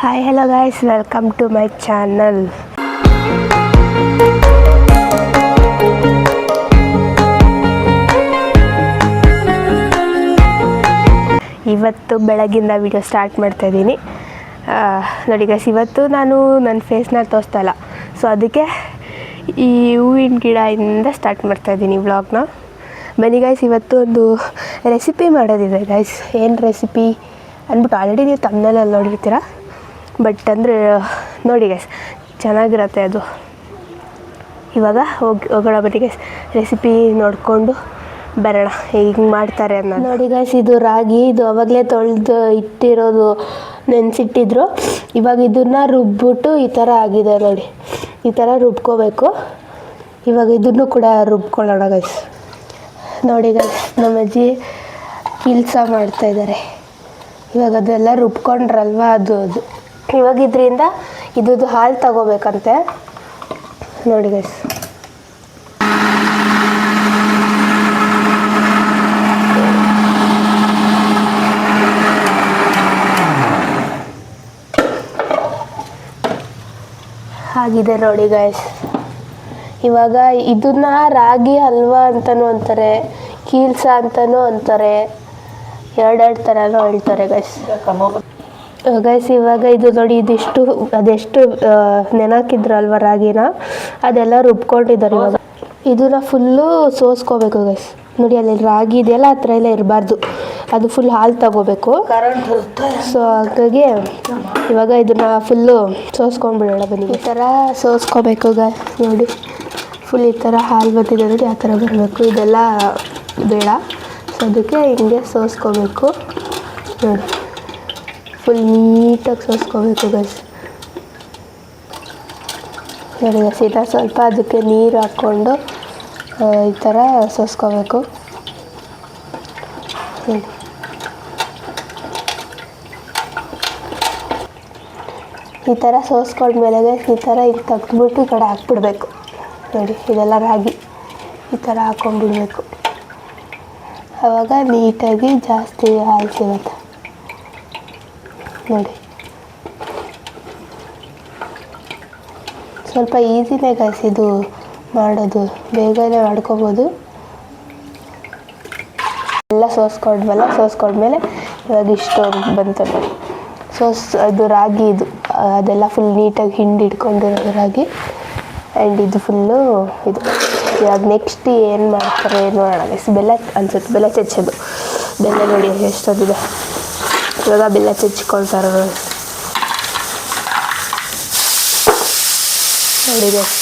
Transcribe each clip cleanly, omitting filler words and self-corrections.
Hi hello guys, welcome to my channel. ಇವತ್ತು ಬೆಳಗಿಂದ video start ಮಾಡ್ತಾಯಿದ್ದೀನಿ. ನೋಡಿ ಗೈಸ್, ಇವತ್ತು ನಾನು ನನ್ನ ಫೇಸ್ನ ತೋರಿಸ್ತಾ ಇಲ್ಲ, ಸೊ ಅದಕ್ಕೆ ಈ ಹೂವಿನ ಗಿಡದಿಂದ ಸ್ಟಾರ್ಟ್ ಮಾಡ್ತಾಯಿದ್ದೀನಿ ವ್ಲಾಗ್ನ. ಬನ್ನಿ ಗೈಸ್, ಇವತ್ತು ಒಂದು ರೆಸಿಪಿ ಮಾಡೋದಿದೆ ಗೈಸ್. ಏನು ರೆಸಿಪಿ ಅಂದ್ಬಿಟ್ಟು ಆಲ್ರೆಡಿ ನೀವು ತಮ್ಮನೇಲಿ ನೋಡಿರ್ತೀರ, ಬಟ್ ಅಂದರೆ ನೋಡಿ ಗೈಸ್, ಚೆನ್ನಾಗಿರತ್ತೆ ಅದು. ಇವಾಗ ಹೋಗೋಣ ಬನ್ನಿ ಗೈಸ್, ರೆಸಿಪಿ ನೋಡಿಕೊಂಡು ಬರೋಣ ಹಿಂಗೆ ಮಾಡ್ತಾರೆ ಅನ್ನೋದು. ನೋಡಿ ಗೈಸ್, ಇದು ರಾಗಿ, ಇದು ಅವಾಗಲೇ ತೊಳೆದು ಇಟ್ಟಿರೋದು, ನೆನೆಸಿಟ್ಟಿದ್ರು. ಇವಾಗ ಇದನ್ನು ರುಬ್ಬಿಟ್ಟು ಈ ಥರ ಆಗಿದೆ ನೋಡಿ, ಈ ಥರ ರುಬ್ಕೋಬೇಕು. ಇವಾಗ ಇದನ್ನು ಕೂಡ ರುಬ್ಕೊಳ್ಳೋಣ ಗೈಸ್. ನೋಡಿ ಗೈಸ್, ನಮ್ಮ ಅಜ್ಜಿ ಕೆಲಸ ಮಾಡ್ತಾಯಿದ್ದಾರೆ. ಇವಾಗ ಅದೆಲ್ಲ ರುಬ್ಕೊಂಡ್ರಲ್ವ, ಅದು ಇವಾಗ ಇದರಿಂದ ಇದು ಹಾಲು ತಗೋಬೇಕಂತೆ. ನೋಡಿ ಗೈಸ್, ಆಗಿದೆ ನೋಡಿ ಗೈಸ್. ಇವಾಗ ಇದನ್ನ ರಾಗಿ ಹಲ್ವಾ ಅಂತಲೂ ಅಂತಾರೆ, ಕೀಲ್ಸ ಅಂತಲೂ ಅಂತಾರೆ, ಎರಡೆರಡು ಥರನೂ ಹೇಳ್ತಾರೆ ಗೈಸ್. ಇವಾಗ ಇದು ನೋಡಿ, ಅದೆಷ್ಟು ನೆನಕಿದ್ರಲ್ವ ರಾಗಿನ, ಅದೆಲ್ಲ ರುಬ್ಕೊಂಡಿದ್ದಾರೆ. ಇವಾಗ ಇದನ್ನ ಫುಲ್ಲು ಸೋಸ್ಕೋಬೇಕು ಗೈಸ್. ನೋಡಿ ಅಲ್ಲಿ ರಾಗಿ ಇದೆಯಲ್ಲ, ಆ ಥರ ಎಲ್ಲ ಇರಬಾರ್ದು, ಅದು ಫುಲ್ ಹಾಲು ತಗೋಬೇಕು. ಸೊ ಹಾಗಾಗಿ ಇವಾಗ ಇದನ್ನ ಫುಲ್ಲು ಸೋಸ್ಕೊಂಡ್ಬಿಡೋಣ ಬನ್ನಿ. ಈ ಥರ ಸೋಸ್ಕೋಬೇಕು ಗೈಸ್. ನೋಡಿ ಫುಲ್ ಈ ಥರ ಹಾಲು ಬರ್ತಿದೆ ನೋಡಿ, ಆ ಥರ ಬರಬೇಕು. ಇದೆಲ್ಲ ಬೇಡ, ಸೊ ಅದಕ್ಕೆ ಹಿಂಗೆ ಸೋಸ್ಕೋಬೇಕು. ನೋಡಿ ಫುಲ್ ನೀಟಾಗಿ ಸೋಸ್ಕೋಬೇಕು ಗೈಸ್. ನೋಡಿ ಗೈಸ್, ಈ ಥರ ಸ್ವಲ್ಪ ಅದಕ್ಕೆ ನೀರು ಹಾಕ್ಕೊಂಡು ಈ ಥರ ಸೋಸ್ಕೋಬೇಕು. ಈ ಥರ ಸೋಸ್ಕೊಂಡ್ಮೇಲೆ ಗೈಸ್, ಈ ಥರ ಇದು ತೆಗೆದ್ಬಿಟ್ಟು ಈ ಕಡೆ ಹಾಕ್ಬಿಡ್ಬೇಕು. ನೋಡಿ ಇದೆಲ್ಲ ರಾಗಿ ಈ ಥರ ಹಾಕ್ಕೊಂಡ್ಬಿಡ್ಬೇಕು. ಆವಾಗ ನೀಟಾಗಿ ಜಾಸ್ತಿ ಹಾಲು ಸಿಗುತ್ತೆ ನೋಡಿ. ಸ್ವಲ್ಪ ಈಸಿನೇ ಗೈಸ್ ಇದು ಮಾಡೋದು, ಬೇಗನೆ ಮಾಡ್ಕೋಬೋದು. ಎಲ್ಲ ಸೋಸ್ಕೊಂಡ್ಮೇಲೆ ಇವಾಗ ಇಷ್ಟು ಬಂತು ನೋಡಿ. ಇದು ರಾಗಿ, ಇದು ಅದೆಲ್ಲ ಫುಲ್ ನೀಟಾಗಿ ಹಿಂಡಿ ಇಟ್ಕೊಂಡಿರೋದು ರಾಗಿ. ಆ್ಯಂಡ್ ಇದು ಫುಲ್ಲು ಇದು. ಇವಾಗ ನೆಕ್ಸ್ಟ್ ಏನು ಮಾಡ್ತಾರೆ ನೋಡೋಣ ಗೈಸ್. ಬೆಲ್ಲ ಅನ್ಸುತ್ತೆ, ಬೆಲ್ಲ ಚಚ್ಚೋದು. ಬೆಲ್ಲ ನೋಡಿ ಎಷ್ಟೊಂದಿದೆ. ಇವಾಗ ಬೆಲ್ಲ ಚಚ್ಕೊಳ್ತಾರೆ ನೋಡಿ ಗೈಸ್.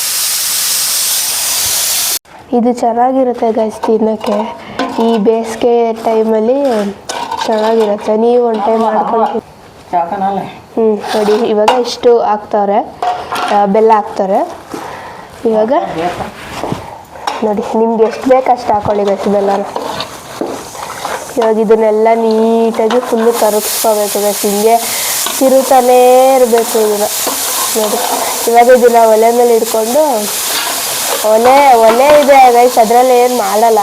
ಇದು ಚೆನ್ನಾಗಿರುತ್ತೆ ಗೈಸ್ ತಿನ್ನೋಕ್ಕೆ. ಈ ಬೇಸಿಗೆ ಟೈಮಲ್ಲಿ ಚೆನ್ನಾಗಿರುತ್ತೆ. ನೀವು ಒಂದು ಟೈಮ್ ಮಾಡ್ಕೊಂಡು ನೋಡಿ. ಇವಾಗ ಇಷ್ಟು ಹಾಕ್ತಾರೆ, ಬೆಲ್ಲ ಹಾಕ್ತಾರೆ. ಇವಾಗ ನೋಡಿ, ನಿಮ್ಗೆ ಎಷ್ಟು ಬೇಕು ಅಷ್ಟು ಹಾಕ್ಕೊಳ್ಳಿ ಗೈಸ್ ಬೆಲ್ಲನ. ಇವಾಗ ಇದನ್ನೆಲ್ಲ ನೀಟಾಗಿ ಫುಲ್ಲು ಕರಗಿಸ್ಕೋಬೇಕು ಗೈಸ್. ಹಿಂಗೆ ತಿರುತ್ತಾನೇ ಇರಬೇಕು ಇದನ್ನು ನೋಡಿ. ಇವಾಗ ಇದನ್ನು ಒಲೆ ಮೇಲೆ ಇಟ್ಕೊಂಡು, ಒಲೆ ಇದೆ ಗೈಸ್, ಅದರಲ್ಲಿ ಏನು ಮಾಡಲ್ಲ.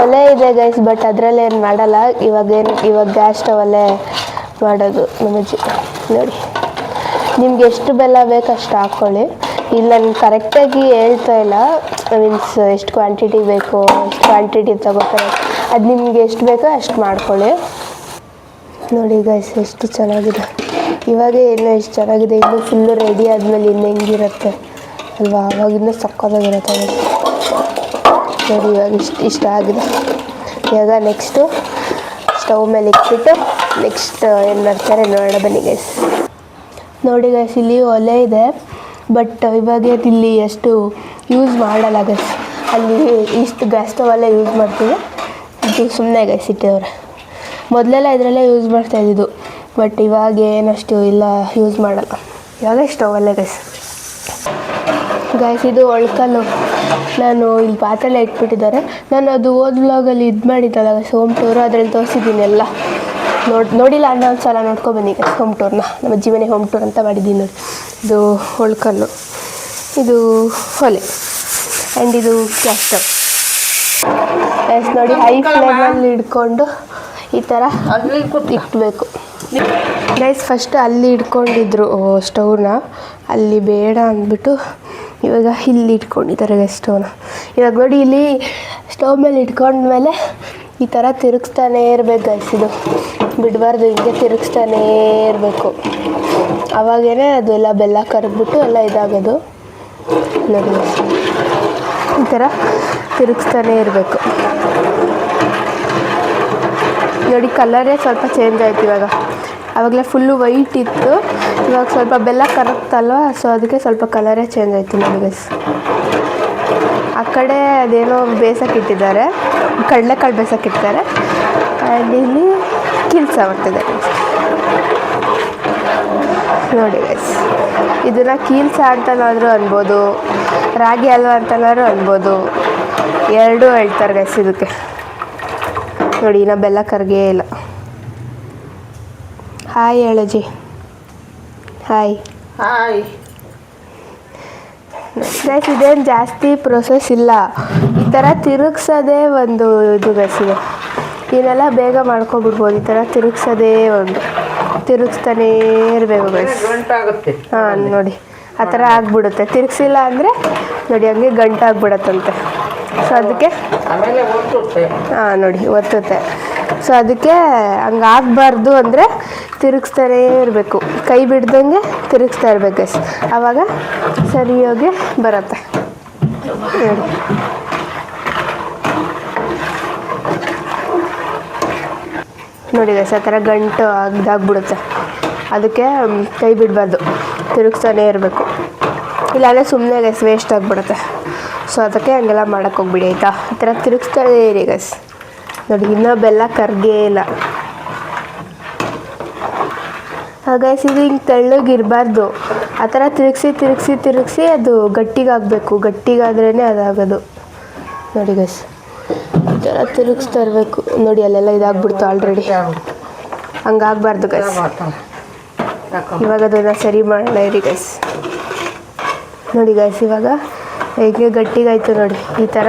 ಒಲೆ ಇದೆ ಗೈಸ್, ಬಟ್ ಅದರಲ್ಲಿ ಏನು ಮಾಡಲ್ಲ. ಇವಾಗ ಗ್ಯಾಸ್ ಸ್ಟವಲ್ಲೇ ಮಾಡೋದು ನಮ್ಮಜ್ಜಿ. ನೋಡಿ ನಿಮ್ಗೆ ಎಷ್ಟು ಬೆಲ್ಲ ಬೇಕು ಅಷ್ಟು ಹಾಕ್ಕೊಳ್ಳಿ. ಇಲ್ಲ ನಾನು ಕರೆಕ್ಟಾಗಿ ಹೇಳ್ತಾ ಇಲ್ಲ, ಮೀನ್ಸ್ ಎಷ್ಟು ಕ್ವಾಂಟಿಟಿ ಬೇಕೋ ಎಷ್ಟು ಕ್ವಾಂಟಿಟಿ ತಗೋತಾರೆ, ಅದು ನಿಮ್ಗೆ ಎಷ್ಟು ಬೇಕೋ ಅಷ್ಟು ಮಾಡ್ಕೊಳ್ಳಿ. ನೋಡಿ ಗೈಸ್, ಎಷ್ಟು ಚೆನ್ನಾಗಿದೆ. ಇವಾಗ ಇನ್ನೂ ಎಷ್ಟು ಚೆನ್ನಾಗಿದೆ. ಇನ್ನೂ ಫುಲ್ಲು ರೆಡಿ ಆದಮೇಲೆ ಇನ್ನೂ ಹೆಂಗಿರುತ್ತೆ ಅಲ್ವಾ, ಅವಾಗ ಇನ್ನೂ ಸಕ್ಕತ್ತಾಗಿರುತ್ತೆ. ನೋಡಿ ಇವಾಗ ಇಷ್ಟ ಆಗಿದೆ. ಇವಾಗ ನೆಕ್ಸ್ಟು ಸ್ಟವ್ ಮೇಲೆ ಇಟ್ಬಿಟ್ಟು ನೆಕ್ಸ್ಟ್ ಏನು ಮಾಡ್ತಾರೆ ನೋಡೋಣ ಬನ್ನಿ ಗೈಸ್. ನೋಡಿ ಗೈಸ್, ಇಲ್ಲಿ ಒಲೆ ಇದೆ, ಬಟ್ ಇವಾಗ ಇಲ್ಲಿ ಎಷ್ಟು ಯೂಸ್ ಮಾಡಲ್ಲ ಗೈಸ್. ಅಲ್ಲಿ ಇಷ್ಟು ಗ್ಯಾಸ್ ಸ್ಟವಲ್ಲೇ ಯೂಸ್ ಮಾಡ್ತೀವಿ. ಇದು ಸುಮ್ಮನೆ ಗೈಸ್ ಇಟ್ಟಿದ್ದಾರೆ. ಮೊದಲೆಲ್ಲ ಇದರಲ್ಲೇ ಯೂಸ್ ಮಾಡ್ತಾಯಿದ್ದು, ಬಟ್ ಇವಾಗ ಏನಷ್ಟು ಇಲ್ಲ, ಯೂಸ್ ಮಾಡಲ್ಲ. ಇವಾಗ ಸ್ಟವಲ್ಲೇ ಗೈಸ್. ಇದು ಒಳ್ಕಲ್ಲು, ನಾನು ಇಲ್ಲಿ ಪಾತ್ರೆಲ್ಲ ಇಟ್ಬಿಟ್ಟಿದ್ದಾರೆ. ನಾನು ಅದು ಓದ್ ವ್ಲಾಗಲ್ಲಿ ಇದು ಮಾಡಿದ್ದಲ್ಲ ಗೈಸ್, ಹೋಮ್ ಟೂರು, ಅದರಲ್ಲಿ ತೋರಿಸಿದ್ದೀನಿ ಎಲ್ಲ. ನೋಡಿಲ್ಲ ಅನ್ನೋ ಒಂದು ಸಲ ನೋಡ್ಕೊಬನ್ನಿ ಗೈಸ್ ಹೋಮ್ ಟೂರ್ನ. ನಮ್ಮ ಜೀವನೇ ಹೋಮ್ ಟೂರ್ ಅಂತ ಮಾಡಿದ್ದೀನಿ ನೋಡಿ. ಇದು ಒಳ್ಕಲ್ಲು, ಇದು ಒಲೆ, ಆ್ಯಂಡ್ ಇದು ಗ್ಯಾಸ್ ಸ್ಟವ್. ನೋಡಿ ಹೈ ಫ್ಲೇಮಲ್ಲಿ ಇಟ್ಕೊಂಡು ಈ ಥರ ಇಟ್ಬೇಕು. ಗೈಸ್ ಫಸ್ಟ್ ಅಲ್ಲಿ ಇಟ್ಕೊಂಡಿದ್ರು ಸ್ಟವ್ನ, ಅಲ್ಲಿ ಬೇಡ ಅಂದ್ಬಿಟ್ಟು ಇವಾಗ ಇಲ್ಲಿ ಇಟ್ಕೊಂಡಿದ್ದಾರೆ ಗೈಸ್ ಸ್ಟವ್ನ. ಇವಾಗ ನೋಡಿ ಇಲ್ಲಿ ಸ್ಟವ್ ಮೇಲೆ ಇಟ್ಕೊಂಡ್ಮೇಲೆ ಈ ಥರ ತಿರುಗಿಸ್ತಾನೇ ಇರಬೇಕು ಗೈಸ್, ಇದು ಬಿಡಬಾರ್ದು, ಹಿಂಗೆ ತಿರುಗಿಸ್ತಾನೇ ಇರಬೇಕು. ಅವಾಗೇ ಅದೆಲ್ಲ ಬೆಲ್ಲ ಕರಗ್ಬಿಟ್ಟು ಎಲ್ಲ ಇದಾಗೋದು. ನೋಡಿ ಈ ಥರ ತಿರುಗಿಸ್ತಾನೇ ಇರಬೇಕು. ನೋಡಿ ಕಲರೇ ಸ್ವಲ್ಪ ಚೇಂಜ್ ಆಯ್ತು ಇವಾಗ. ಆವಾಗಲೇ ಫುಲ್ಲು ವೈಟ್ ಇತ್ತು, ಇವಾಗ ಸ್ವಲ್ಪ ಬೆಲ್ಲ ಕರಗ್ತಲ್ವ, ಸೊ ಅದಕ್ಕೆ ಸ್ವಲ್ಪ ಕಲರೇ ಚೇಂಜ್ ಆಯಿತು ನೋಡಿ ಗೈಸ್. ಆ ಕಡೆ ಅದೇನೋ ಬೇಯಿಸೋಕ್ಕಿಟ್ಟಿದ್ದಾರೆ, ಕಡಲೆಕಾಳು ಬೇಯಿಸೋಕ್ಕಿಟ್ಟಿದ್ದಾರೆ, ಆ್ಯಂಡ್ ಇಲ್ಲಿ ಕಿಲ್ಸ ಬರ್ತಿದೆ ನೋಡಿ ಗೈಸ್. ಇದನ್ನು ಕೀಲ್ಸ ಅಂತನಾದರೂ ಅನ್ಬೋದು, ರಾಗಿ ಹಲ್ವ ಅಂತನಾದ್ರು ಅನ್ಬೋದು, ಎರಡೂ ಹೇಳ್ತಾರೆ ಗೈಸ್ ಇದಕ್ಕೆ. ನೋಡಿ ಇನ್ನು ಬೆಲ್ಲ ಕರಗೇ ಇಲ್ಲ. ಹಾಯ್ ಹೇಳಜ್ಜಿ. Hi hi guys. ಇದೇನು ಜಾಸ್ತಿ ಪ್ರೊಸೆಸ್ ಇಲ್ಲ, ಈ ಥರ ತಿರುಗ್ಸೋದೇ ಒಂದು ಇದು ಗೈಸ್. ಇದೆ ಇದನ್ನೆಲ್ಲ ಬೇಗ ಮಾಡ್ಕೊಬಿಡ್ಬೋದು. ಈ ಥರ ತಿರುಗ್ಸೋದೇ ಒಂದು, ತಿರುಗಿಸ್ತಾನೇ ಇರಬೇಕು ಗೈಸ್. ಹಾಂ ನೋಡಿ ಆ ಥರ ಆಗಿಬಿಡುತ್ತೆ. ತಿರುಗಿಸಿಲ್ಲ ಅಂದರೆ ನೋಡಿ ಹಂಗೆ ಗಂಟಾಗ್ಬಿಡತ್ತಂತೆ. ಸೊ ಅದಕ್ಕೆ ಹಾಂ ನೋಡಿ ಒತ್ತುತ್ತೆ. ಸೊ ಅದಕ್ಕೆ ಹಂಗೆ ಆಗಬಾರ್ದು ಅಂದರೆ ತಿರುಗಿಸ್ತಾನೇ ಇರಬೇಕು, ಕೈ ಬಿಡ್ದಂಗೆ ತಿರುಗಿಸ್ತಾ ಇರ್ಬೇಕು ಗೈಸ್, ಆವಾಗ ಸರಿಯಾಗಿ ಬರುತ್ತೆ ನೋಡಿ. ನೋಡಿ ಗೈಸ್ ಆ ಥರ ಗಂಟು ಆಗ್ಬಿಡುತ್ತೆ, ಅದಕ್ಕೆ ಕೈ ಬಿಡಬಾರ್ದು, ತಿರುಗಿಸ್ತಾನೇ ಇರಬೇಕು. ಇಲ್ಲಾಂದರೆ ಸುಮ್ಮನೆ ಗೈಸ್ ವೇಸ್ಟ್ ಆಗಿಬಿಡುತ್ತೆ. ಸೊ ಅದಕ್ಕೆ ಹಂಗೆಲ್ಲ ಮಾಡೋಕ್ಕೆ ಹೋಗ್ಬಿಡಿ ಆಯಿತಾ. ಈ ಥರ ತಿರುಗಿಸ್ತಾನೇ ಇರಿ ಗೈಸ್. ನೋಡಿ ಇನ್ನೂ ಬೆಲ್ಲ ಕರಗೇ ಇಲ್ಲ. ಗೈಸ್ ಇದು ಹಿಂಗೆ ತೆಳ್ಳಗಿರಬಾರ್ದು, ಆ ಥರ ತಿರುಗಿಸಿ ಅದು ಗಟ್ಟಿಗಾಗಬೇಕು, ಗಟ್ಟಿಗಾದ್ರೇ ಅದಾಗೋದು ನೋಡಿ ಗೈಸ್. ಈ ಥರ ತಿರುಗಿಸ್ತಾ ಇರಬೇಕು. ನೋಡಿ ಅಲ್ಲೆಲ್ಲ ಇದಾಗ್ಬಿಡ್ತು ಆಲ್ರೆಡಿ, ಹಂಗಾಗಬಾರ್ದು ಗೈಸ್. ಇವಾಗ ಅದನ್ನು ಸರಿ ಮಾಡೋಣ ಇರಿ ಗೈಸ್. ನೋಡಿ ಗೈಸ್ ಇವಾಗ ಹೇಗೆ ಗಟ್ಟಿಗಾಯಿತು ನೋಡಿ, ಈ ಥರ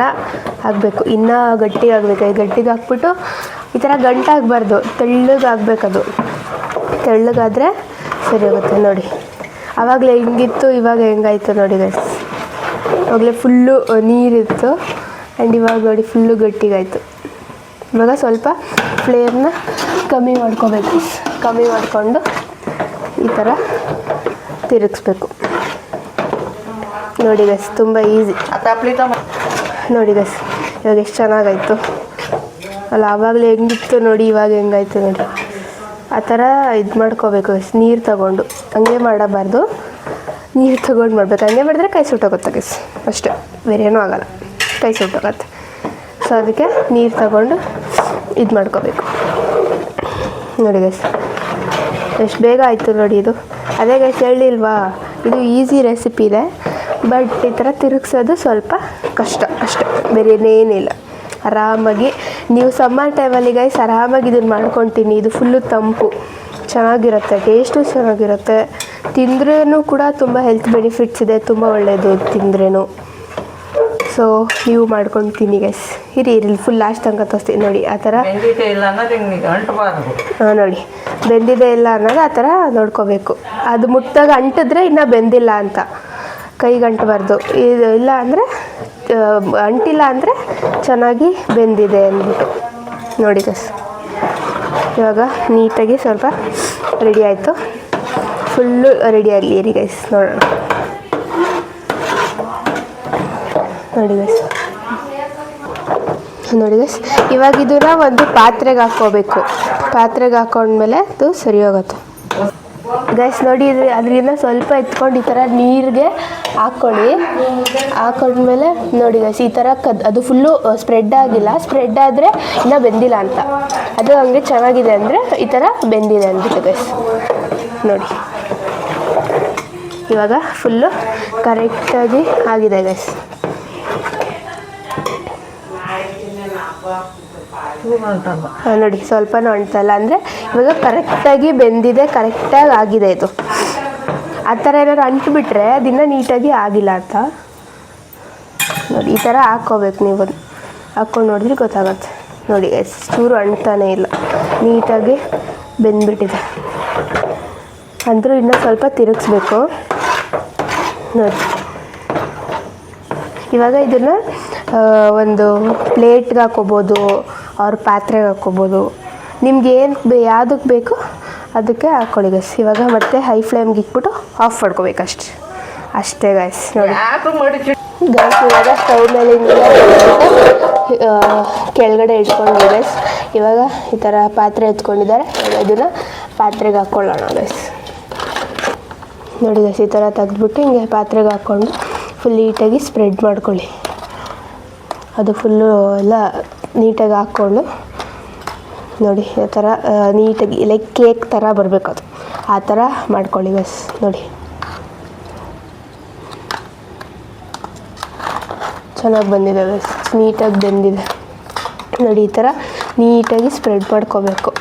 ಆಗಬೇಕು, ಇನ್ನೂ ಗಟ್ಟಿಗಾಗಬೇಕು. ಗಟ್ಟಿಗೆ ಹಾಕ್ಬಿಟ್ಟು ಈ ಥರ ಗಂಟಾಗಬಾರ್ದು, ತೆಳ್ಳಗಾಗಬೇಕದು. ತೆಳ್ಳಗಾದರೆ ಸರಿ ಹೋಗುತ್ತೆ ನೋಡಿ. ಆವಾಗಲೇ ಹಿಂಗಿತ್ತು, ಇವಾಗ ಹೆಂಗಾಯಿತು ನೋಡಿ ಗೈಸ್. ಆವಾಗಲೇ ಫುಲ್ಲು ನೀರಿತ್ತು ಆ್ಯಂಡ್ ಇವಾಗ ನೋಡಿ ಫುಲ್ಲು ಗಟ್ಟಿಗಾಯಿತು. ಇವಾಗ ಸ್ವಲ್ಪ ಫ್ಲೇಮ್ನ ಕಮ್ಮಿ ಮಾಡ್ಕೋಬೇಕು. ಕಮ್ಮಿ ಮಾಡಿಕೊಂಡು ಈ ಥರ ತಿರುಗಿಸ್ಬೇಕು ನೋಡಿ ಗೈಸ್. ತುಂಬ ಈಸಿ ನೋಡಿ ಗೈಸ್. ಇವಾಗ ಎಷ್ಟು ಚೆನ್ನಾಗಾಯಿತು ಅಲ್ಲ, ಆವಾಗಲೇ ಹೆಂಗಿತ್ತು ನೋಡಿ, ಇವಾಗ ಹೆಂಗಾಯ್ತು ನೋಡಿ. ಆ ಥರ ಇದು ಮಾಡ್ಕೋಬೇಕು ಗೈಸ್. ನೀರು ತಗೊಂಡು ಹಂಗೆ ಮಾಡಬಾರ್ದು, ನೀರು ತೊಗೊಂಡು ಮಾಡ್ಬೇಕು. ಹಂಗೆ ಮಾಡಿದ್ರೆ ಕೈ ಸುಟ್ಟೋಗುತ್ತೆ ಗೈಸ್, ಅಷ್ಟೇ, ಬೇರೇನೂ ಆಗೋಲ್ಲ, ಕೈ ಸುಟ್ಟೋಗುತ್ತೆ. ಸೊ ಅದಕ್ಕೆ ನೀರು ತಗೊಂಡು ಇದು ಮಾಡ್ಕೋಬೇಕು ನೋಡಿ ಗೈಸ್. ಎಷ್ಟು ಬೇಗ ಆಯಿತು ನೋಡಿ ಇದು. ಅದೇ ಗೈಸ್ ಹೇಳಿಲ್ವಾ, ಇದು ಈಸಿ ರೆಸಿಪಿ ಇದೆ, ಬಟ್ ಈ ಥರ ತಿರುಗಿಸೋದು ಸ್ವಲ್ಪ ಕಷ್ಟ ಅಷ್ಟೇ, ಬೇರೆ ಏನೇನಿಲ್ಲ. ಆರಾಮಾಗಿ ನೀವು ಸಮ್ಮರ್ ಟೈಮಲ್ಲಿ ಗೈಸ್ ಆರಾಮಾಗಿ ಇದನ್ನು ಮಾಡ್ಕೊತೀನಿ. ಇದು ಫುಲ್ಲು ತಂಪು, ಚೆನ್ನಾಗಿರುತ್ತೆ, ಟೇಸ್ಟು ಚೆನ್ನಾಗಿರುತ್ತೆ. ತಿಂದ್ರೂ ಕೂಡ ತುಂಬ ಹೆಲ್ತ್ ಬೆನಿಫಿಟ್ಸ್ ಇದೆ, ತುಂಬ ಒಳ್ಳೆಯದು ತಿಂದ್ರೂ. ಸೊ ನೀವು ಮಾಡ್ಕೊಂಡು ತಿನ್ನಿ ಗೈಸ್. ಇರಿ ಫುಲ್ ಲಾಸ್ಟ್ ತನಕ ತೋರಿಸ್ತೀನಿ ನೋಡಿ. ಆ ಥರ ಹಾಂ ನೋಡಿ ಬೆಂದಿದೆ ಇಲ್ಲ ಅನ್ನೋದು ಆ ಥರ ನೋಡ್ಕೋಬೇಕು. ಅದು ಮುಟ್ಟಾಗ ಅಂಟಿದ್ರೆ ಇನ್ನೂ ಬೆಂದಿಲ್ಲ ಅಂತ, ಕೈಗೆ ಅಂಟಬಾರ್ದು. ಇದು ಇಲ್ಲ ಅಂದರೆ ಅಂಟಿಲ್ಲ ಅಂದರೆ ಚೆನ್ನಾಗಿ ಬೆಂದಿದೆ ಅಂದ್ಬಿಟ್ಟು ನೋಡಿ ಗೈಸ್. ಇವಾಗ ನೀಟಾಗಿ ಸ್ವಲ್ಪ ರೆಡಿ ಆಯಿತು, ಫುಲ್ಲು ರೆಡಿ ಆಗಲಿ ಇರಿ ಗೈಸ್, ನೋಡೋಣ ನೋಡಿ ಗೈಸ್. ನೋಡಿ ಗೈಸ್ ಇವಾಗ ಇದನ್ನ ಒಂದು ಪಾತ್ರೆಗೆ ಹಾಕ್ಕೋಬೇಕು. ಪಾತ್ರೆಗೆ ಹಾಕೊಂಡ್ಮೇಲೆ ಅದು ಸರಿ ಹೋಗುತ್ತೆ ಗೈಸ್. ನೋಡಿ ಅದರಿಂದ ಸ್ವಲ್ಪ ಎತ್ಕೊಂಡು ಈ ಥರ ನೀರಿಗೆ ಹಾಕ್ಕೊಳ್ಳಿ. ಹಾಕೊಂಡ್ಮೇಲೆ ನೋಡಿ ಗೈಸ್ ಈ ಥರ ಅದು ಫುಲ್ಲು ಸ್ಪ್ರೆಡ್ ಆಗಿಲ್ಲ, ಸ್ಪ್ರೆಡ್ ಆದರೆ ಇನ್ನೂ ಬೆಂದಿಲ್ಲ ಅಂತ. ಅದು ಹಂಗೆ ಚೆನ್ನಾಗಿದೆ ಅಂದರೆ ಈ ಥರ ಬೆಂದಿದೆ ಅಂದ್ಬಿಟ್ಟು ಗೈಸ್. ನೋಡಿ ಇವಾಗ ಫುಲ್ಲು ಕರೆಕ್ಟಾಗಿ ಆಗಿದೆ ಗೈಸ್. ನೋಡಿ ಸ್ವಲ್ಪನೂ ಅಂಟಲ್ಲ, ಅಂದರೆ ಇವಾಗ ಕರೆಕ್ಟಾಗಿ ಬೆಂದಿದೆ, ಕರೆಕ್ಟಾಗಿ ಆಗಿದೆ ಇದು. ಆ ಥರ ಏನಾದ್ರು ಅಂಟಿಬಿಟ್ರೆ ಅದನ್ನ ನೀಟಾಗಿ ಆಗಿಲ್ಲ ಅಂತ. ನೋಡಿ ಈ ಥರ ಹಾಕ್ಕೋಬೇಕು, ನೀವು ಹಾಕ್ಕೊಂಡು ನೋಡಿದ್ರೆ ಗೊತ್ತಾಗುತ್ತೆ. ನೋಡಿ ಚೂರು ಅಂಟ್ತಾನೇ ಇಲ್ಲ, ನೀಟಾಗಿ ಬೆಂದ್ಬಿಟ್ಟಿದೆ. ಅಂದರೂ ಇನ್ನೂ ಸ್ವಲ್ಪ ತಿರುಗಿಸ್ಬೇಕು ನೋಡಿ. ಇವಾಗ ಇದನ್ನು ಒಂದು ಪ್ಲೇಟ್ಗೆ ಹಾಕ್ಕೋಬೋದು, ಅವ್ರ ಪಾತ್ರೆಗೆ ಹಾಕ್ಕೋಬೋದು, ನಿಮ್ಗೆ ಏನು ಯಾವುದಕ್ಕೆ ಬೇಕು ಅದಕ್ಕೆ ಹಾಕ್ಕೊಳ್ಳಿ ಗೈಸ್. ಇವಾಗ ಮತ್ತೆ ಹೈ ಫ್ಲೇಮ್ಗೆ ಇಟ್ಬಿಟ್ಟು ಆಫ್ ಮಾಡ್ಕೋಬೇಕಷ್ಟೆ, ಅಷ್ಟೇ ಗೈಸ್. ನೋಡಿ ಗೈಸ್, ಇವಾಗ ಸ್ಟವ್ ಮೇಲೆ ಕೆಳಗಡೆ ಇಟ್ಕೊಂಡು ಗೈಸ್, ಇವಾಗ ಈ ಥರ ಪಾತ್ರೆ ಎತ್ಕೊಂಡಿದ್ದಾರೆ. ಇದನ್ನು ಪಾತ್ರೆಗೆ ಹಾಕ್ಕೊಳ್ಳೋಣ ಗೈಸ್. ನೋಡಿ ಗೈಸ್, ಈ ಥರ ತೆಗೆದ್ಬಿಟ್ಟು ಹಿಂಗೆ ಪಾತ್ರೆಗೆ ಹಾಕ್ಕೊಂಡು ಫುಲ್ ನೀಟಾಗಿ ಸ್ಪ್ರೆಡ್ ಮಾಡ್ಕೊಳ್ಳಿ. ಅದು ಫುಲ್ಲು ಎಲ್ಲ ನೀಟಾಗಿ ಹಾಕ್ಕೊಂಡು ನೋಡಿ ಈ ಥರ ನೀಟಾಗಿ ಲೈಕ್ ಕೇಕ್ ಥರ ಬರಬೇಕು, ಅದು ಆ ಥರ ಮಾಡ್ಕೊಳ್ಳಿ ಗೈಸ್. ನೋಡಿ ಚೆನ್ನಾಗಿ ಬಂದಿದೆ ಗೈಸ್, ನೀಟಾಗಿ ಬೆಂದಿದೆ ನೋಡಿ. ಈ ಥರ ನೀಟಾಗಿ ಸ್ಪ್ರೆಡ್ ಮಾಡ್ಕೋಬೇಕು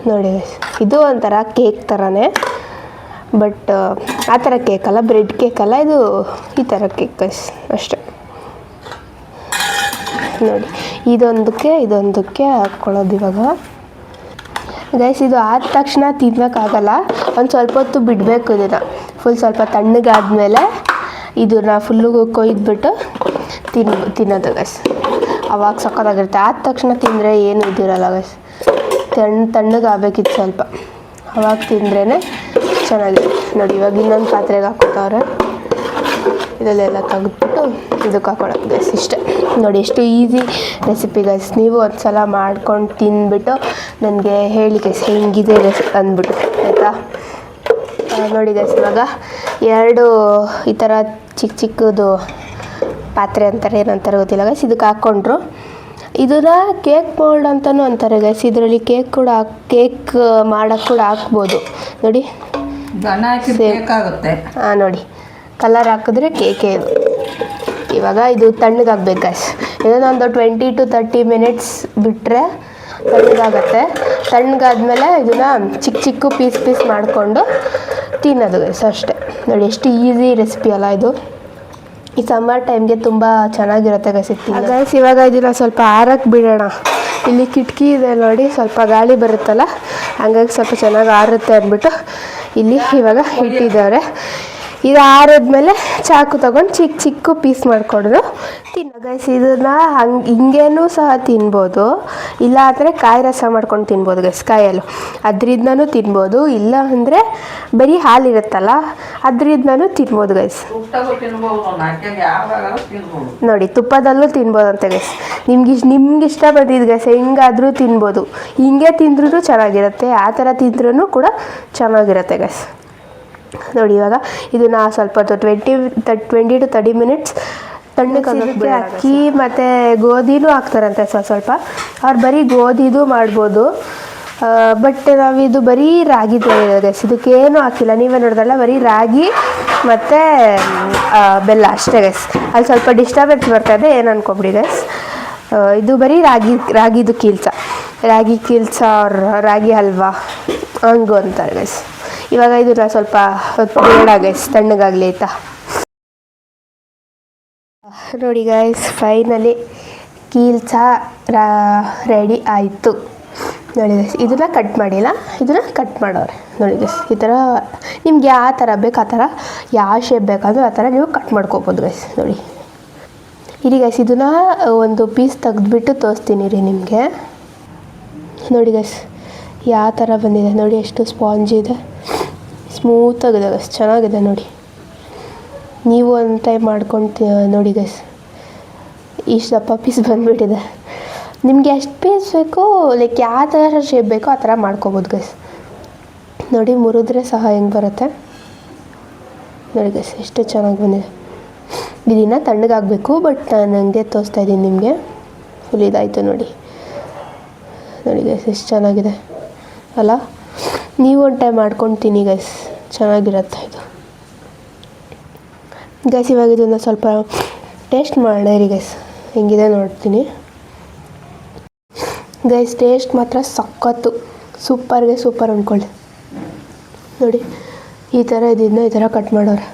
ನೋಡಿ ಗೈಸ್. ಇದು ಒಂಥರ ಕೇಕ್ ಥರನೇ, ಬಟ್ ಆ ಥರ ಕೇಕ್ ಅಲ್ಲ, ಬ್ರೆಡ್ ಕೇಕ್ ಅಲ್ಲ, ಇದು ಈ ಥರ ಕೇಕ್ ಗೈಸ್ ಅಷ್ಟೆ. ನೋಡಿ ಇದೊಂದಕ್ಕೆ ಹಾಕ್ಕೊಳ್ಳೋದು ಇವಾಗ ಗೈಸ್. ಇದು ಆದ ತಕ್ಷಣ ತಿನ್ನೋಕ್ಕಾಗಲ್ಲ, ಒಂದು ಸ್ವಲ್ಪ ಹೊತ್ತು ಬಿಡಬೇಕು. ಇದನ್ನು ಫುಲ್ ಸ್ವಲ್ಪ ತಣ್ಣಗಾದ್ಮೇಲೆ ಇದನ್ನು ಫುಲ್ಲು ಕೊಯ್ದುಬಿಟ್ಟು ತಿನ್ನೋದು ಗೈಸ್. ಅವಾಗ ಸಕ್ಕತ್ತಾಗಿರುತ್ತೆ. ಆದ ತಕ್ಷಣ ತಿಂದರೆ ಏನು ಇದಿರಲ್ಲ ಗೈಸ್, ತಣ್ಣಗಾಗಬೇಕಿತ್ತು ಸ್ವಲ್ಪ, ಅವಾಗ ತಿಂದ್ರೇ ಚೆನ್ನಾಗಿದೆ ನೋಡಿ. ಇವಾಗ ಇನ್ನೊಂದು ಪಾತ್ರೆಗೆ ಹಾಕೋತವ್ರೆ, ಇದರಲ್ಲೆಲ್ಲ ತೆಗೆದ್ಬಿಟ್ಟು ಇದಕ್ಕೆ ಹಾಕೊಳ್ಳೋದು ಗೈಸ್. ಇಷ್ಟೇ ನೋಡಿ, ಎಷ್ಟು ಈಸಿ ರೆಸಿಪಿ ಗೈಸ್. ನೀವು ಒಂದು ಸಲ ಮಾಡ್ಕೊಂಡು ತಿಂದ್ಬಿಟ್ಟು ನನಗೆ ಹೇಳಿ ಗೈಸ್ ಹೆಂಗಿದೆ ಅಂದ್ಬಿಟ್ಟು, ಆಯಿತಾ? ನೋಡಿ ಗೈಸ್, ಇವಾಗ 2 ಈ ಥರ ಚಿಕ್ಕದು ಪಾತ್ರೆ ಅಂತಾರೆ, ಏನಂತಾರೆ ಗೊತ್ತಿಲ್ಲ ಗೈಸ್, ಇದಕ್ಕೆ ಹಾಕ್ಕೊಂಡ್ರು. ಇದನ್ನು ಕೇಕ್ ಮೋಲ್ಡ್ ಅಂತಲೂ ಅಂತಾರೆ ಗೈಸ್. ಇದರಲ್ಲಿ ಕೇಕ್ ಮಾಡೋಕ್ಕೆ ಕೂಡ ಹಾಕ್ಬೋದು ನೋಡಿ. ಹಾಂ ನೋಡಿ, ಕಲರ್ ಹಾಕಿದ್ರೆ ಕೇಕೆ ಇದು. ಇವಾಗ ಇದು ತಣ್ಣಗಾಗ್ಬೇಕು ಗೈಸ್. ಇದನ್ನೊಂದು 20 to 30 minutes ಬಿಟ್ಟರೆ ತಣ್ಣಗಾಗತ್ತೆ. ತಣ್ಣಗಾದ್ಮೇಲೆ ಇದನ್ನು ಚಿಕ್ಕ ಪೀಸ್ ಮಾಡಿಕೊಂಡು ತಿನ್ನೋದು ಗೈಸ್ ಅಷ್ಟೇ. ನೋಡಿ ಎಷ್ಟು ಈಸಿ ರೆಸಿಪಿ ಅಲ್ಲ ಇದು. ಈ ಸಮ್ಮರ್ ಟೈಮ್ಗೆ ತುಂಬ ಚೆನ್ನಾಗಿರುತ್ತೆ ಗೈಸ್. ಇವಾಗ ಇದನ್ನು ಸ್ವಲ್ಪ ಆರಕ್ಕೆ ಬಿಡೋಣ. ಇಲ್ಲಿ ಕಿಟಕಿ ಇದೆ ನೋಡಿ, ಸ್ವಲ್ಪ ಗಾಳಿ ಬರುತ್ತಲ್ಲ, ಹಂಗಾಗಿ ಸ್ವಲ್ಪ ಚೆನ್ನಾಗಿ ಆರುತ್ತೆ ಅಂದ್ಬಿಟ್ಟು ಇಲ್ಲಿ ಇವಾಗ ಇಟ್ಟಿದ್ದಾರೆ. ಇದು ಆರಿದ್ಮೇಲೆ ಚಾಕು ತೊಗೊಂಡು ಚಿಕ್ಕ ಪೀಸ್ ಮಾಡಿಕೊಂಡು ತಿನ್ನೋ ಗೈಸ್. ಇದನ್ನು ಹಿಂಗೇನೂ ಸಹ ತಿನ್ಬೋದು, ಇಲ್ಲ ಅಂದರೆ ಕಾಯಿ ರಸ ಮಾಡ್ಕೊಂಡು ತಿನ್ಬೋದು ಗೈಸ್. ಕಾಯಲ್ಲೂ ಅದರಿಂದನೂ ತಿನ್ಬೋದು, ಇಲ್ಲ ಅಂದರೆ ಬರೀ ಹಾಲಿರುತ್ತಲ್ಲ ಅದರಿಂದನೂ ತಿನ್ಬೋದು ಗೈಸ್. ನೋಡಿ ತುಪ್ಪದಲ್ಲೂ ತಿನ್ಬೋದಂತೆ ಗೈಸ್. ನಿಮ್ಗೆ ಇಷ್ಟ ಬಂದಿದ್ದು ಗೈಸ್, ಹೆಂಗಾದರೂ ತಿನ್ಬೋದು. ಹಿಂಗೆ ತಿಂದ್ರೂ ಚೆನ್ನಾಗಿರುತ್ತೆ, ಆ ಥರ ತಿಂದ್ರೂ ಕೂಡ ಚೆನ್ನಾಗಿರುತ್ತೆ ಗೈಸ್. ನೋಡಿ ಇವಾಗ ಇದನ್ನು ಸ್ವಲ್ಪ 20 to 30 minutes ತಣ್ಣಗೆ ಅಕ್ಕಿ ಮತ್ತು ಗೋಧಿನೂ ಹಾಕ್ತಾರಂತೆ ಸ್ವಲ್ಪ. ಅವ್ರು ಬರೀ ಗೋಧಿದು ಮಾಡ್ಬೋದು, ಬಟ್ ನಾವಿದು ಬರೀ ರಾಗಿದು ಗೈಸ್. ಇದಕ್ಕೇನು ಹಾಕಿಲ್ಲ, ನೀವೇ ನೋಡಿದ್ರಲ್ಲ, ಬರೀ ರಾಗಿ ಮತ್ತು ಬೆಲ್ಲ ಅಷ್ಟೇ ಗೈಸ್. ಅಲ್ಲಿ ಸ್ವಲ್ಪ ಡಿಸ್ಟರ್ಬೆನ್ಸ್ ಬರ್ತಾಯಿದೆ, ಏನು ಅನ್ಕೊಬಿಡಿ ಗೈಸ್. ಇದು ಬರೀ ರಾಗಿದು ರಾಗಿ ಕೀಲ್ಸ ಅವ್ರ ರಾಗಿ ಹಲ್ವಾ ಹಂಗು ಅಂತಾರೆ ಗೈಸ್. ಇವಾಗ ಇದನ್ನು ಸ್ವಲ್ಪ ಬೇಡ ಗೈಸ್, ತಣ್ಣಗಾಗಲಿ ಆಯಿತಾ. ನೋಡಿ ಗೈಸ್, ಫೈನಲಿ ಕೀಲ್ಸ ರೆಡಿ ಆಯಿತು ನೋಡಿ ಗೈಸ್. ಇದನ್ನು ಕಟ್ ಮಾಡಿಲ್ಲ, ಇದನ್ನು ಕಟ್ ಮಾಡೋರೆ ನೋಡಿ ಗೈಸ್. ಈ ಥರ ನಿಮ್ಗೆ ಯಾವ ಥರ ಬೇಕು ಆ ಥರ, ಯಾವ ಶೇಪ್ ಬೇಕಾದರೂ ಆ ಥರ ನೀವು ಕಟ್ ಮಾಡ್ಕೋಬೋದು ಗೈಸ್. ನೋಡಿ ಇರಿ ಗೈಸ್, ಇದನ್ನು ಒಂದು ಪೀಸ್ ತೆಗೆದ್ಬಿಟ್ಟು ತೋರಿಸ್ತೀನಿ ರೀ ನಿಮಗೆ. ನೋಡಿ ಗೈಸ್ ಯಾವ ಥರ ಬಂದಿದೆ ನೋಡಿ, ಎಷ್ಟು ಸ್ಪಾಂಜ್ ಇದೆ, ಸ್ಮೂತಾಗಿದೆ ಗೈಸ್, ಚೆನ್ನಾಗಿದೆ ನೋಡಿ. ನೀವು ಒಂದು ಟೈಮ್ ಮಾಡ್ಕೊಂಡು ನೋಡಿ ಗೈಸ್. ಇಷ್ಟು ದಪ್ಪ ಪೀಸ್ ಬಂದುಬಿಟ್ಟಿದೆ. ನಿಮಗೆ ಎಷ್ಟು ಪೀಸ್ ಬೇಕೋ, ಲೈಕ್ ಯಾವ ಥರ ಶೇಪ್ ಬೇಕೋ ಆ ಥರ ಮಾಡ್ಕೋಬೋದು ಗೈಸ್. ನೋಡಿ ಮುರಿದ್ರೆ ಸಹ ಹೆಂಗೆ ಬರುತ್ತೆ ನೋಡಿ ಗೈಸ್, ಎಷ್ಟು ಚೆನ್ನಾಗಿ ಬಂದಿದೆ. ಇದನ್ನು ತಣ್ಣಗಾಗಬೇಕು, ಬಟ್ ನಾನು ಹಂಗೆ ತೋರಿಸ್ತಾ ಇದ್ದೀನಿ ನಿಮಗೆ. ಫುಲ್ ಇದಾಯಿತು ನೋಡಿ ಗೈಸ್, ಎಷ್ಟು ಚೆನ್ನಾಗಿದೆ ಅಲ್ಲ. ನೀವು ಒಂದು ಟೈಮ್ ಮಾಡ್ಕೊಂಡು ತಿನ್ನಿ ಗೈಸ್, ಚೆನ್ನಾಗಿರುತ್ತೆ ಇದು ಗೈಸ್. ಇವಾಗ ಇದನ್ನು ಸ್ವಲ್ಪ ಟೇಸ್ಟ್ ಮಾಡೋಣ ರೀ ಗೈಸ್, ಹೆಂಗಿದೆ ನೋಡ್ತೀನಿ ಗೈಸ್. ಟೇಸ್ಟ್ ಮಾತ್ರ ಸಖತ್ತು, ಸೂಪರ್ ಅಂದ್ಕೊಳ್ಳಿ. ನೋಡಿ ಈ ಥರ ಇದನ್ನು ಈ ಥರ ಕಟ್ ಮಾಡೋರು.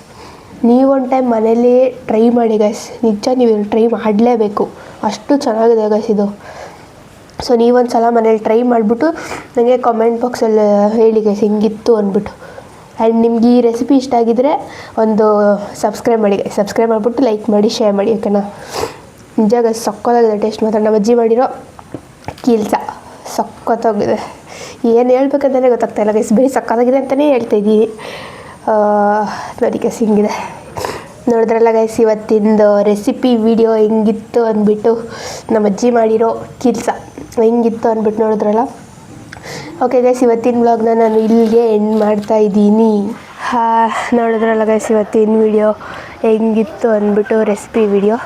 ನೀವು ಒಂದು ಟೈಮ್ ಮನೇಲಿ ಟ್ರೈ ಮಾಡಿ ಗೈಸ್, ನಿಜ ನೀವು ಟ್ರೈ ಮಾಡಲೇಬೇಕು, ಅಷ್ಟು ಚೆನ್ನಾಗಿದೆ ಗೈಸ್ ಇದು. ಸೊ ನೀವೊಂದು ಸಲ ಮನೇಲಿ ಟ್ರೈ ಮಾಡಿಬಿಟ್ಟು ನನಗೆ ಕಾಮೆಂಟ್ ಬಾಕ್ಸಲ್ಲಿ ಹೇಳಿ ಗೈಸ್ ಹಿಂಗಿತ್ತು ಅಂದ್ಬಿಟ್ಟು. ಆ್ಯಂಡ್ ನಿಮ್ಗೆ ಈ ರೆಸಿಪಿ ಇಷ್ಟ ಆಗಿದ್ದರೆ ಒಂದು ಸಬ್ಸ್ಕ್ರೈಬ್ ಮಾಡಿಬಿಟ್ಟು ಲೈಕ್ ಮಾಡಿ ಶೇರ್ ಮಾಡಿ, ಓಕೆನಾ. ನಿಜ ಗೈಸ್ ಸಕ್ಕತ್ತಾಗಿದೆ ಟೇಸ್ಟ್. ಮಾತ್ರ ನಮ್ಮ ಅಜ್ಜಿ ಮಾಡಿರೋ ಕೀಲ್ಸ ಸಕ್ಕತ್ತಾಗಿದೆ. ಏನು ಹೇಳ್ಬೇಕಂತಲೇ ಗೊತ್ತಾಗ್ತಾಯಿಲ್ಲ ಗೈಸ್, ಬರೀ ಸಕ್ಕತ್ತಾಗಿದೆ ಅಂತಲೇ ಹೇಳ್ತಾಯಿದ್ದೀನಿ. ನೋಡಿ ಗೈಸ್ ಹಿಂಗಿದೆ, ನೋಡಿದ್ರಲ್ಲ ಗೈಸ್ ಇವತ್ತಿಂದು ರೆಸಿಪಿ ವಿಡಿಯೋ ಹೆಂಗಿತ್ತು ಅಂದ್ಬಿಟ್ಟು. ನಮ್ಮ ಅಜ್ಜಿ ಮಾಡಿರೋ ಕೀಲ್ಸ ಹೆಂಗಿತ್ತು ಅಂದ್ಬಿಟ್ಟು ನೋಡಿದ್ರಲ್ಲ. ಓಕೆ ಗೈಸ್, ಇವತ್ತಿನ ವ್ಲಾಗ್ನ ನಾನು ಇಲ್ಲಿಗೆ ಎಂಡ್ ಮಾಡ್ತಾಯಿದ್ದೀನಿ. ನೋಡಿದ್ರಲ್ಲ ಗೈಸ್ ಇವತ್ತಿನ ವಿಡಿಯೋ ಹೆಂಗಿತ್ತು ಅಂದ್ಬಿಟ್ಟು ರೆಸಿಪಿ ವಿಡಿಯೋ.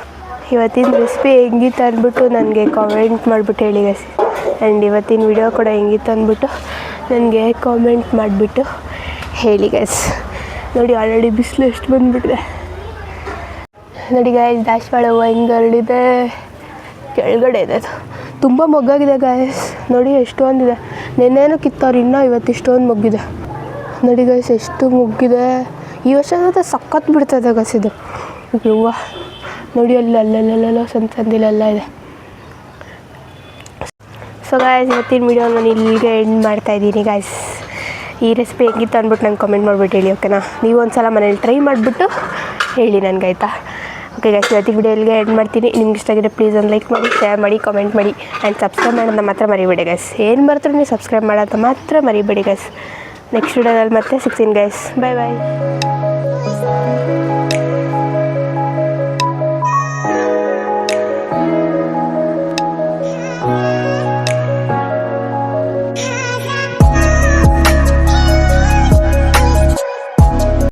ಇವತ್ತಿನ ರೆಸಿಪಿ ಹೆಂಗಿತ್ತು ಅಂದ್ಬಿಟ್ಟು ನನಗೆ ಕಾಮೆಂಟ್ ಮಾಡಿಬಿಟ್ಟು ಹೇಳಿ ಗೈಸ್. ಆ್ಯಂಡ್ ಇವತ್ತಿನ ವಿಡಿಯೋ ಕೂಡ ಹೆಂಗಿತ್ತು ಅಂದ್ಬಿಟ್ಟು ನನಗೆ ಕಾಮೆಂಟ್ ಮಾಡಿಬಿಟ್ಟು ಹೇಳಿ ಗೈಸ್. ನೋಡಿ ಆಲ್ರೆಡಿ ಬಿಸಿಲು ಎಷ್ಟು ಬಂದುಬಿಟ್ಟಿದೆ ನೋಡಿ ಗಾಯಸ್. ದಾಸವಾಳ ಹೂವು ಹೆಂಗೆ ಹರಡಿದೆ, ಕೆಳಗಡೆ ಇದೆ ಅದು, ತುಂಬ ಮೊಗ್ಗಾಗಿದೆ ಗಾಯಸ್. ನೋಡಿ ಎಷ್ಟೊಂದಿದೆ, ನೆನ್ನೆನೂ ಕಿತ್ತವ್ರು, ಇನ್ನೂ ಇವತ್ತು ಇಷ್ಟೊಂದು ಮೊಗ್ಗಿದೆ. ನೋಡಿ ಗಾಯಸ್ ಎಷ್ಟು ಮೊಗ್ಗಿದೆ. ಈ ವರ್ಷ ಸಖತ್ ಬಿಡ್ತದೆ ಗಾಯಸ್ ಇದು ಹೂವು. ನೋಡಿ ಅಲ್ಲೆಲ್ಲ ಸಂದಿಲೆಲ್ಲ ಇದೆ. ಸೊ ಗಾಯಸ್ ಇವತ್ತಿನ ವಿಡಿಯೋ ನಾನು ಇಲ್ಲಿಗೆ ಎಂಡ್ ಮಾಡ್ತಾಯಿದ್ದೀನಿ ಗಾಯಸ್. ಈ ರೆಸಿಪಿ ಹೆಂಗಿತ್ತು ಅಂದ್ಬಿಟ್ಟು ನಂಗೆ ಕಮೆಂಟ್ ಮಾಡಿಬಿಟ್ಟು ಹೇಳಿ, ಓಕೆನಾ. ನೀವು ಒಂದು ಸಲ ಮನೇಲಿ ಟ್ರೈ ಮಾಡಿಬಿಟ್ಟು ಹೇಳಿ ನನಗೆ, ಆಯಿತಾ. ಓಕೆ ಗಾಯ್ಸ್, ಇವತ್ತಿನ ವಿಡಿಯೋ ಇಲ್ಲಿಗೆ ಎಂಡ್ ಮಾಡ್ತೀನಿ. ನಿಮ್ಗೆ ಇಷ್ಟ ಆಗಿದೆ ಪ್ಲೀಸ್ ಒಂದು ಲೈಕ್ ಮಾಡಿ, ಶೇರ್ ಮಾಡಿ, ಕಾಮೆಂಟ್ ಮಾಡಿ ಆ್ಯಂಡ್ ಸಬ್ಸ್ಕ್ರೈಬ್ ಮಾಡೋದನ್ನ ಮಾತ್ರ ಮರಿಬೇಡಿ ಗೈಸ್. ಏನು ಬರ್ತಾರೆ ನೀವು ಸಬ್ಸ್ಕ್ರೈಬ್ ಮಾಡೋದನ್ನ ಮಾತ್ರ ಮರಿಬೇಡಿ ಗೈಸ್. ನೆಕ್ಸ್ಟ್ ವಿಡಿಯೋದಲ್ಲಿ ಮತ್ತೆ ಸಿಗ್ತೀನಿ ಗೈಸ್. ಬಾಯ್ ಬಾಯ್.